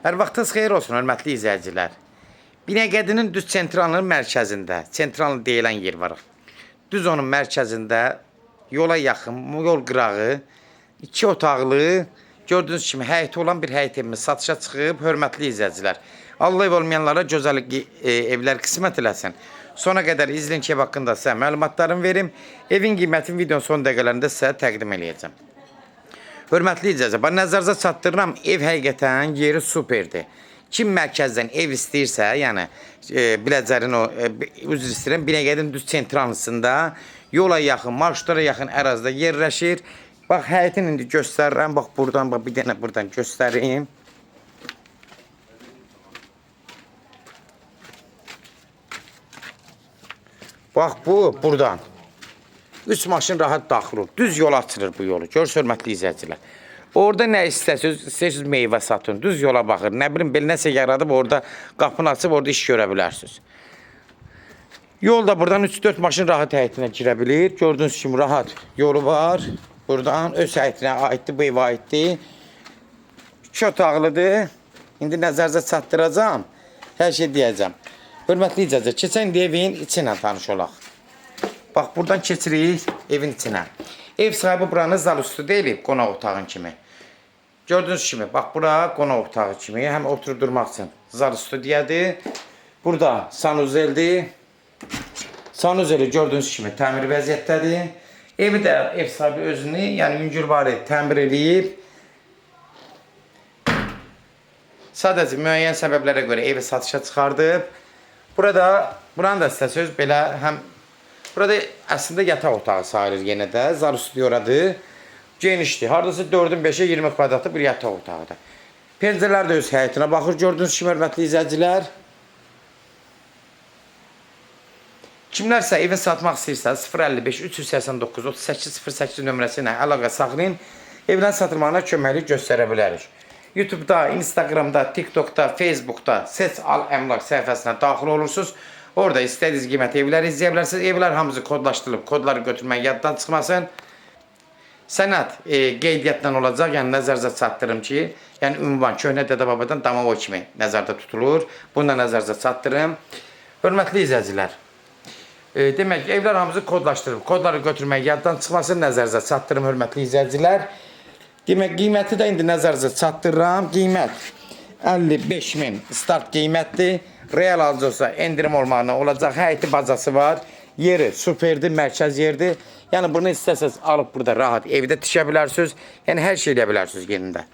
Hər vaxtınız xeyir olsun, hörmətli izləyicilər. Binəqədinin düz sentralının mərkəzində, sentral deyilən yer var. Düz onun mərkəzində yola yaxın, yol qırağı, 2 otaqlı, gördüyünüz kimi həyəti olan bir həyət evimiz satışa çıxıb, hörmətli izləyicilər. Allah ev olmayanlara gözəl evlər qismət eləsin. Sona qədər izləyin ki, ev haqqında sizə məlumatlarımı verim. Evin qiymətini videonun son dəqiqələrində sizə təqdim eləyəcəm. Hörmətli izləyicilər, nəzərinizə çatdırıram, ev həqiqətən yeri superdir. Kim mərkəzdən ev istəyirsə, yəni Biləcərin o, üzr istəyirəm, Binəqədin düz sentralısında yola yaxın, marşrutlara yaxın ərazidə yerləşir. Bax, həyətini indi göstərirəm, bax buradan, bax bir dənə buradan göstəreyim. Bax bu, buradan. 3 maşın rahat daxil olur. Düz yol açılır bu yolu. Görürsünüz, hörmətli izləyicilər. Orada nə istəyirsiniz meyvə satın. Düz yola baxır. Nə bilim, belə nəsə yaradıb, orada qapını açıb, orada iş görə bilərsiniz. Yolda buradan 3-4 maşın rahat həyətinə girə bilir. Gördüyünüz kimi rahat yolu var. Buradan öz həyətinə aiddir, bu evə aiddir. 2 otaqlıdır. İndi nəzərinizə çatdıracağım. Hər şey deyəcəm. Hörmətli izləyicilər, keçən evin içinə tanış olaq. Bax, buradan keçirik evin içinə. Ev sahibi buranı zal üstü deyilib, qonaq otağın kimi. Gördüyünüz kimi, bax, bura qonaq otağı kimi, həm oturdurmaq üçün zal üstü deyədir. Burada sanuzeldir. Sanuzeli gördüyünüz kimi təmir vəziyyətdədir. Evi də ev sahibi özünü, yəni yüngülvari təmir edib. Sadəcə müəyyən səbəblərə görə evi satışa çıxardıb. Buranı da istəsəz belə həm burada əslində yataq otağı sayılır yenə də. Zal üstü yoradır. Genişdir. Hardasa 4-ün 5-ə 20 kvadratlı bir yataq otağıdır. Pəncərələr də öz həyətinə baxır. Gördüyünüz kimi, hörmətli izləyicilər. Kimlərsə evin satmaq istəyirsə 055 389 3808 nömrəsi ilə əlaqə saxlayın. Evlərin satılmağına köməklik göstərə bilərik. YouTube'da, Instagram'da, TikTok'da, Facebook'da Seç Al Əmlak səhifəsinə daxil olursunuz. Orada istədiyiniz qiymət evləri izləyə bilərsiniz. Evlər hamısı kodlaşdırılıb, kodları götürmək yaddan çıxmasın. Sənəd qeydiyyatla olacaq, yəni nəzərinizə çatdırım ki, yəni ünvan köhnə dədə-babadan Damavo kimi nəzərdə tutulur. Bunu da nəzərinizə çatdırım. Hörmətli izləyicilər, demək ki, evlər hamısı kodlaşdırılıb, kodları götürmək yaddan çıxmasın, nəzərinizə çatdırım, hörmətli izləyicilər. Demək, qiyməti də indi nəzərinizə çatdırıram. Qiymət 55.000 start qiymətdir. Real alıcısa endirim olmağına olacaq. Həyəti bacası var. Yeri superdir, mərkəz yerdir. Yəni bunu istəsəz alıb burada rahat evdə tikə bilərsiniz. Yəni hər şey edə bilərsiniz yerində.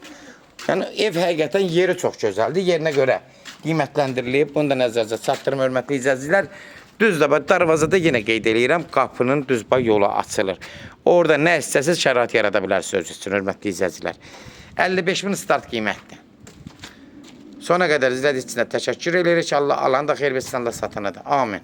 Yəni ev həqiqətən yeri çox gözəldir. Yerinə görə qiymətləndirilib. Bunu da nəzərinizə çatdırım, hörmətli izləyicilər. Düz də darvazada yenə qeyd eləyirəm. Qapının düz yola açılır. Orada nə istəsəz şərait yarada bilərsiniz öz üçün, hörmətli izləyicilər. 55.000 start qiymətdir. Sona qədər izlədiyiniz üçün təşəkkür edirik. Allah alanı da xeyir versin, Allah satanı da. Amin.